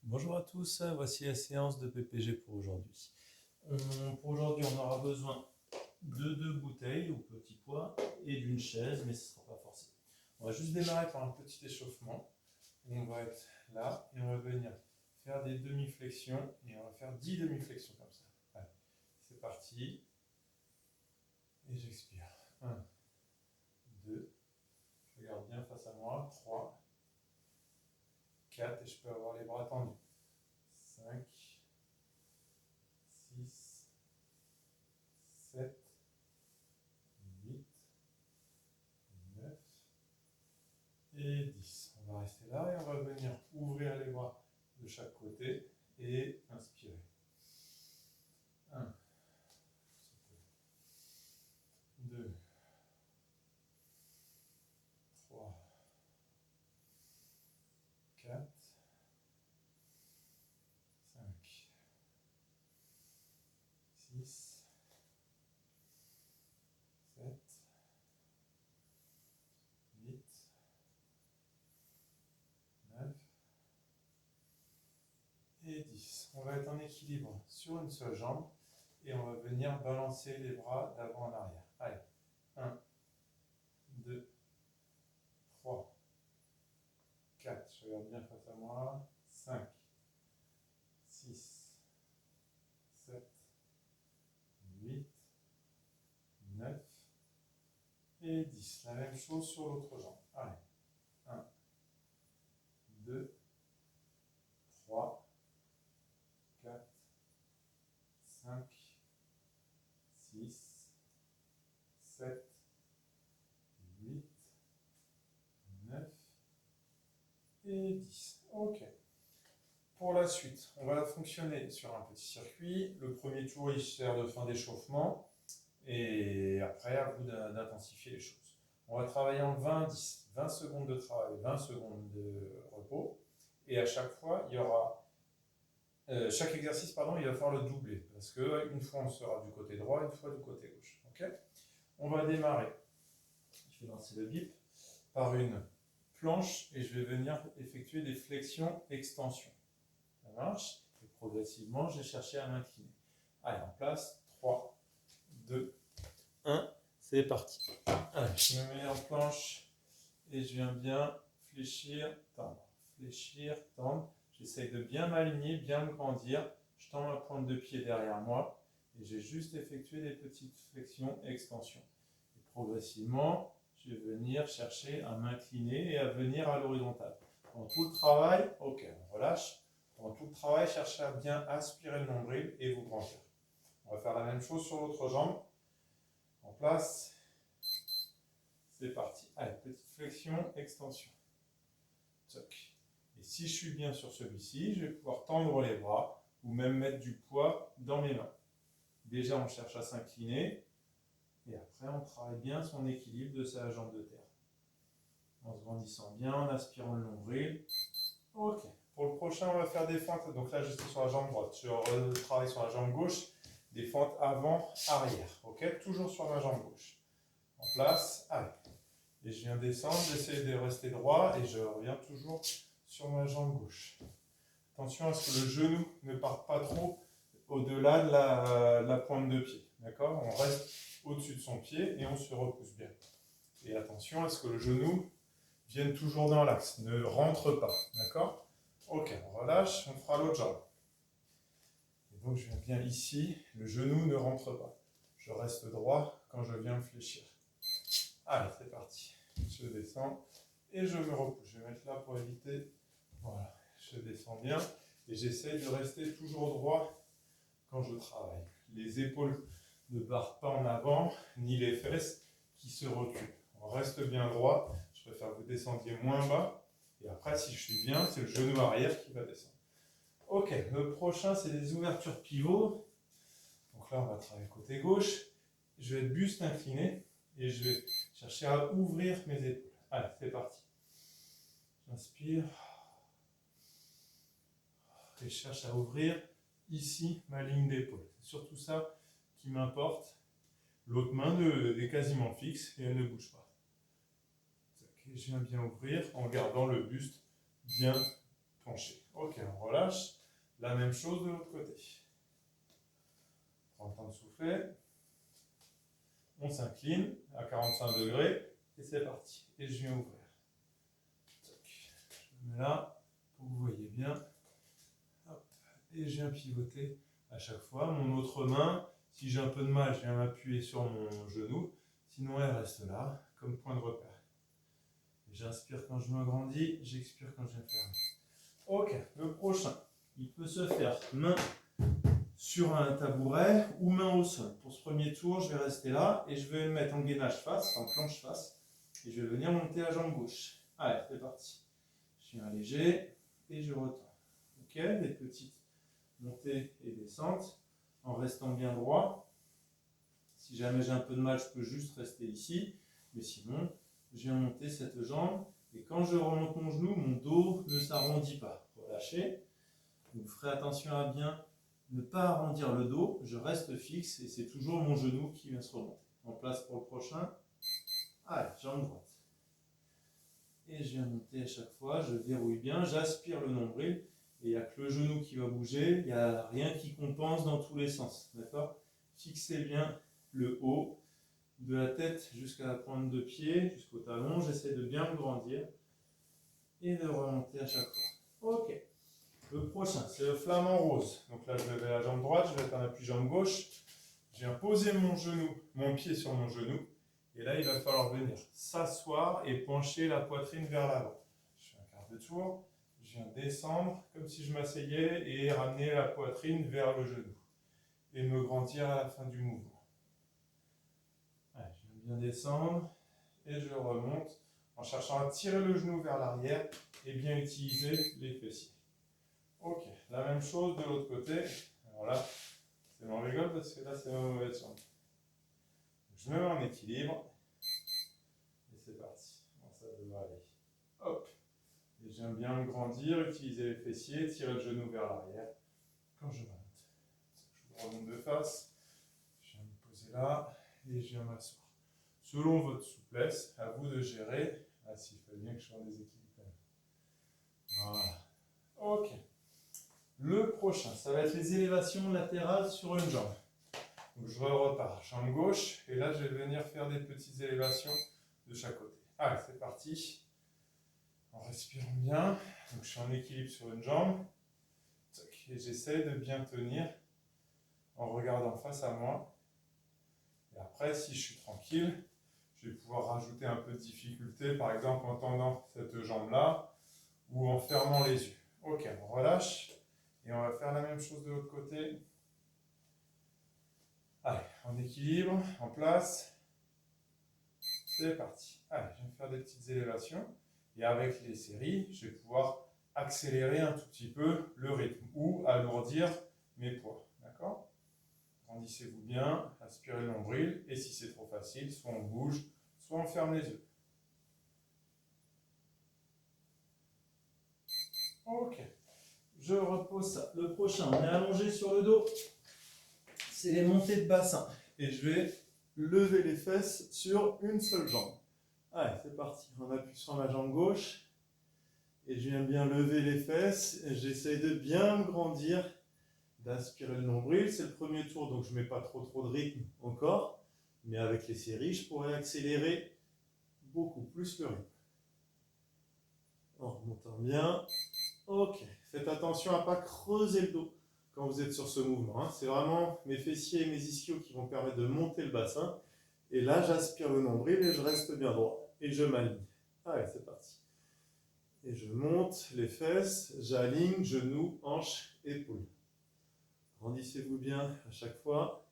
Bonjour à tous, voici la séance de PPG pour aujourd'hui. Pour aujourd'hui, on aura besoin de 2 bouteilles au petit poids et d'une chaise, mais ce ne sera pas forcé. On va juste démarrer par un petit échauffement. On va être là et on va venir faire des demi-flexions et on va faire 10 demi-flexions comme ça. Allez, c'est parti. Et j'expire. 1, 2, je regarde bien face à moi. 3, 4 et je peux avoir les bras tendus. 5, 6, 7, 8, 9 et 10. On va rester là et on va venir ouvrir les bras de chaque côté et inspirer. 1, 2, 3, 4, 5, 6, 7, 8, 9 et 10. On va être en équilibre sur une seule jambe et on va venir balancer les bras d'avant en arrière. Allez, 1, 2, 3, 4, je regarde bien face à moi, 5, 6, 7, 8, 9 et 10. La même chose sur l'autre jambe. Allez, 1, 2, 3, 4, 5, 6, 7, 8, 9 et 10. Ok. Pour la suite, on va fonctionner sur un petit circuit. Le premier tour, il sert de fin d'échauffement. Et après, à vous d'intensifier les choses. On va travailler en 20-10. 20 secondes de travail, 20 secondes de repos. Et à chaque fois, il y aura chaque exercice, pardon, il va falloir le doubler. Parce qu'une fois, on sera du côté droit, une fois du côté gauche. Okay, on va démarrer. Je vais lancer le bip par une planche et je vais venir effectuer des flexions-extensions. Ça marche. Et progressivement, j'ai cherché à m'incliner. Allez, en place. 3, 2, 1. C'est parti. Allez, je me mets en planche et je viens bien fléchir, tendre. Fléchir, tendre. J'essaye de bien m'aligner, bien me grandir. Je tends ma pointe de pied derrière moi et j'ai juste effectué des petites flexions et extensions. Et progressivement, je vais venir chercher à m'incliner et à venir à l'horizontale. Pendant tout le travail, ok, on relâche. Pendant tout le travail, cherchez à bien aspirer le nombril et vous grandir. On va faire la même chose sur l'autre jambe. En place. C'est parti. Allez, petite flexion, extension. Toc. Et si je suis bien sur celui-ci, je vais pouvoir tendre les bras ou même mettre du poids dans mes mains. Déjà, on cherche à s'incliner. Et après, on travaille bien son équilibre de sa jambe de terre. En se grandissant bien, en aspirant le nombril. Ok. Pour le prochain, on va faire des fentes. Donc là, je suis sur la jambe droite. Je travaille sur la jambe gauche. Des fentes avant-arrière. Ok. Toujours sur ma jambe gauche. En place. Allez. Et je viens descendre. J'essaie de rester droit. Et je reviens toujours sur ma jambe gauche. Attention à ce que le genou ne parte pas trop au-delà de la pointe de pied. D'accord. On reste au-dessus de son pied et on se repousse bien. Et attention à ce que le genou vienne toujours dans l'axe, ne rentre pas. D'accord. Ok, on relâche, on fera l'autre jambe. Et donc je viens bien ici, le genou ne rentre pas. Je reste droit quand je viens me fléchir. Allez, c'est parti. Je descends et je me repousse. Je vais mettre là pour éviter. Voilà, je descends bien et j'essaie de rester toujours droit quand je travaille. Les épaules ne partent pas en avant, ni les fesses qui se reculent. On reste bien droit. Je préfère que vous descendiez moins bas. Et après, si je suis bien, c'est le genou arrière qui va descendre. Ok, le prochain, c'est des ouvertures pivots. Donc là, on va travailler côté gauche. Je vais être buste incliné et je vais chercher à ouvrir mes épaules. Allez, c'est parti. J'inspire. Et je cherche à ouvrir ici ma ligne d'épaule. C'est surtout ça qui m'importe. L'autre main est quasiment fixe et elle ne bouge pas. Je viens bien ouvrir en gardant le buste bien penché. Ok, on relâche. relâche. La même chose de l'autre côté. Prends le temps de souffler. On s'incline à 45 degrés et c'est parti. Et je viens ouvrir. Je me mets là pour que vous voyez bien. Hop. Et je viens pivoter à chaque fois. Mon autre main, si j'ai un peu de mal, je viens m'appuyer sur mon genou. Sinon, elle reste là comme point de repère. J'inspire quand je m'agrandis, j'expire quand je viens fermer. Ok, le prochain, il peut se faire main sur un tabouret ou main au sol. Pour ce premier tour, je vais rester là et je vais me mettre en gainage face, en planche face. Et je vais venir monter la jambe gauche. Allez, c'est parti. Je viens léger et je retends. Ok, des petites montées et descentes en restant bien droit. Si jamais j'ai un peu de mal, je peux juste rester ici. Mais sinon, je viens monter cette jambe. Et quand je remonte mon genou, mon dos ne s'arrondit pas. Relâchez. Vous ferez attention à bien ne pas arrondir le dos. Je reste fixe et c'est toujours mon genou qui vient se remonter. En place pour le prochain. Allez, jambe droite. Et je viens monter à chaque fois. Je verrouille bien. J'aspire le nombril. Et il n'y a que le genou qui va bouger. Il n'y a rien qui compense dans tous les sens. D'accord ? Fixez bien le haut de la tête jusqu'à la pointe de pied, jusqu'au talon. J'essaie de bien me grandir et de remonter à chaque fois. Ok. Le prochain, c'est le flamant rose. Donc là, je vais la jambe droite, je vais être en appui jambe gauche. Je viens poser mon genou, mon pied sur mon genou. Et là, il va falloir venir s'asseoir et pencher la poitrine vers l'avant. Je fais un quart de tour. Je viens descendre comme si je m'asseyais et ramener la poitrine vers le genou. Et me grandir à la fin du mouvement. Allez, je viens bien descendre et je remonte en cherchant à tirer le genou vers l'arrière et bien utiliser les fessiers. Ok, la même chose de l'autre côté. Alors là, c'est mon rigole parce que là, c'est ma mauvaise jambe. Je me mets en équilibre et c'est parti. Bon, ça devrait aller. Hop. Et j'aime bien me grandir, utiliser les fessiers, tirer le genou vers l'arrière quand je monte. Je remonte de face. Je viens me poser là et je viens m'asseoir. Selon votre souplesse, à vous de gérer. Ah, s'il fallait bien que je sois en déséquilibre. Voilà. Ok. Le prochain, ça va être les élévations latérales sur une jambe. Donc je repars, jambe gauche, et là je vais venir faire des petites élévations de chaque côté. Allez, c'est parti. En respirant bien. Donc je suis en équilibre sur une jambe. Et j'essaie de bien tenir en regardant face à moi. Et après, si je suis tranquille, je vais pouvoir rajouter un peu de difficulté, par exemple en tendant cette jambe-là ou en fermant les yeux. Ok, on relâche et on va faire la même chose de l'autre côté. Allez, en équilibre, en place. C'est parti. Allez, je vais faire des petites élévations et avec les séries, je vais pouvoir accélérer un tout petit peu le rythme ou alourdir mes poids. D'accord ? Grandissez-vous bien, aspirez le nombril et si c'est trop facile, soit on bouge, soit on ferme les yeux. Ok, je repose ça. Le prochain, on est allongé sur le dos. C'est les montées de bassin. Et je vais lever les fesses sur une seule jambe. Allez, c'est parti. On appuie sur ma jambe gauche. Et je viens bien lever les fesses. J'essaie de bien me grandir, d'aspirer le nombril. C'est le premier tour, donc je ne mets pas trop de rythme encore. Mais avec les séries, je pourrais accélérer beaucoup plus le rythme. En remontant bien. Ok, faites attention à ne pas creuser le dos quand vous êtes sur ce mouvement. C'est vraiment mes fessiers et mes ischios qui vont permettre de monter le bassin. Et là, j'aspire le nombril et je reste bien droit. Et je m'aligne. Allez, c'est parti. Et je monte les fesses, j'aligne, genoux, hanches, épaules. Grandissez-vous bien à chaque fois.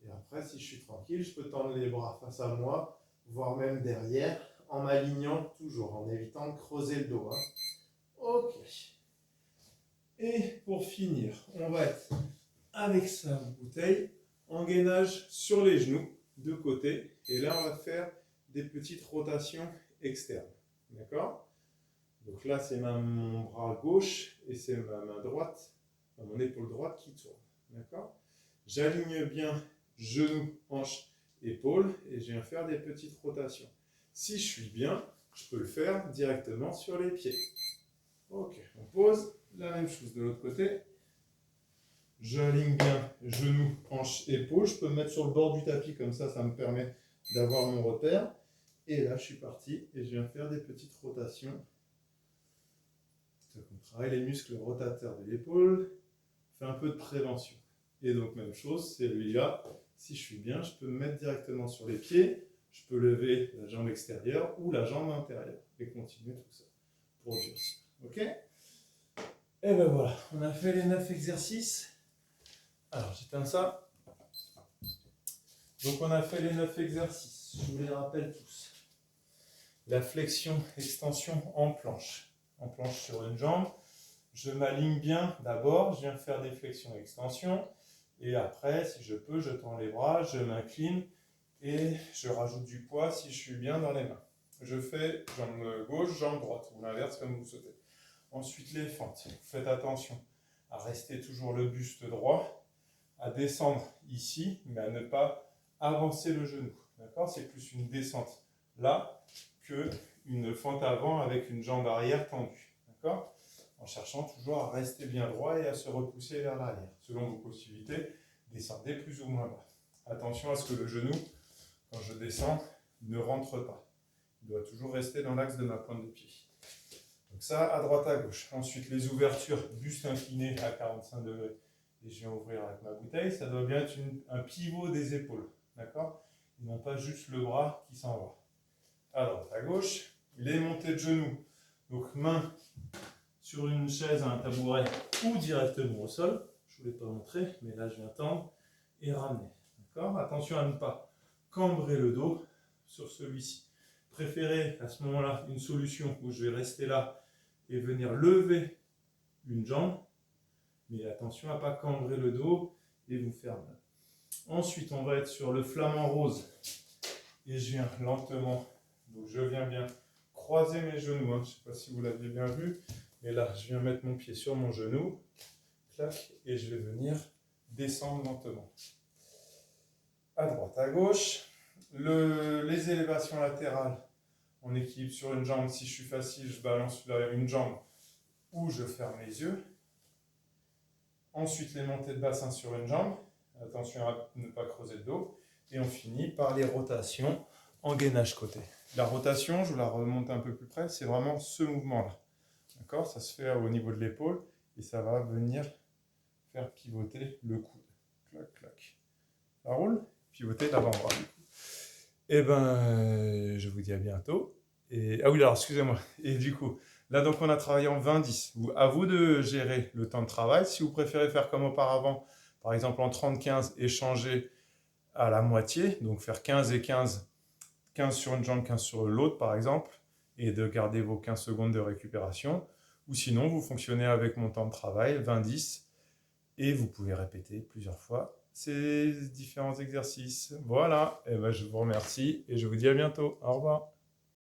Et après, si je suis tranquille, je peux tendre les bras face à moi, voire même derrière, en m'alignant toujours, en évitant de creuser le dos. Ok. Et pour finir, on va être avec sa bouteille en gainage sur les genoux, de côté. Et là, on va faire des petites rotations externes. D'accord ? Donc là, c'est mon bras gauche et c'est ma main droite, mon épaule droite qui tourne. D'accord ? J'aligne bien genoux, hanches, épaules et je viens faire des petites rotations. Si je suis bien, je peux le faire directement sur les pieds. Ok, on pose. La même chose de l'autre côté. J'aligne bien genoux, hanches, épaules. Je peux me mettre sur le bord du tapis comme ça me permet d'avoir mon repère. Et là, je suis parti et je viens faire des petites rotations. On travaille les muscles rotateurs de l'épaule. On fait un peu de prévention. Et donc, même chose, c'est celui-là. Si je suis bien, je peux me mettre directement sur les pieds. Je peux lever la jambe extérieure ou la jambe intérieure et continuer tout ça pour durcir. Ok? Et ben voilà, on a fait les 9 exercices. Alors, j'éteins ça. Donc, on a fait les 9 exercices. Je vous les rappelle tous. La flexion, extension en planche. En planche sur une jambe. Je m'aligne bien d'abord. Je viens faire des flexions et extensions. Et après, si je peux, je tends les bras, je m'incline et je rajoute du poids si je suis bien dans les mains. Je fais jambe gauche, jambe droite, ou l'inverse comme vous souhaitez. Ensuite, les fentes. Faites attention à rester toujours le buste droit, à descendre ici, mais à ne pas avancer le genou. D'accord? C'est plus une descente là qu'une fente avant avec une jambe arrière tendue. D'accord? En cherchant toujours à rester bien droit et à se repousser vers l'arrière. Selon vos possibilités, descendez plus ou moins bas. Attention à ce que le genou, quand je descends, ne rentre pas. Il doit toujours rester dans l'axe de ma pointe de pied. Donc ça, à droite, à gauche. Ensuite, les ouvertures, buste incliné à 45 degrés. Et je viens ouvrir avec ma bouteille. Ça doit bien être un pivot des épaules. D'accord? Et non pas juste le bras qui s'en va. À droite, à gauche. Les montées de genoux. Donc, main sur une chaise, un tabouret ou directement au sol. Je ne vous l'ai pas montré, mais là, je viens tendre et ramener. D'accord? Attention à ne pas cambrer le dos sur celui-ci. Préférez à ce moment-là une solution où je vais rester là et venir lever une jambe, mais attention à ne pas cambrer le dos et vous faire mal. Ensuite, on va être sur le flamant rose et je viens lentement, donc je viens bien croiser mes genoux, je ne sais pas si vous l'avez bien vu, mais là, je viens mettre mon pied sur mon genou, clac, et je vais venir descendre lentement. À droite, à gauche. Les élévations latérales, on équilibre sur une jambe. Si je suis facile, je balance une jambe ou je ferme les yeux. Ensuite, les montées de bassin sur une jambe. Attention à ne pas creuser le dos. Et on finit par les rotations en gainage côté. La rotation, je vous la remonte un peu plus près, c'est vraiment ce mouvement-là. D'accord? Ça se fait au niveau de l'épaule et ça va venir faire pivoter le coude. Clac, clac. Ça roule? Pivoter l'avant-bras. Et ben, je vous dis à bientôt. Et, ah oui, alors excusez-moi. Et du coup, là donc on a travaillé en 20-10. À vous de gérer le temps de travail. Si vous préférez faire comme auparavant, par exemple en 30-15 et changer à la moitié, donc faire 15 et 15, 15 sur une jambe, 15 sur l'autre par exemple, et de garder vos 15 secondes de récupération. Ou sinon, vous fonctionnez avec mon temps de travail, 20-10, et vous pouvez répéter plusieurs fois ces différents exercices. Voilà, et ben, je vous remercie et je vous dis à bientôt. Au revoir.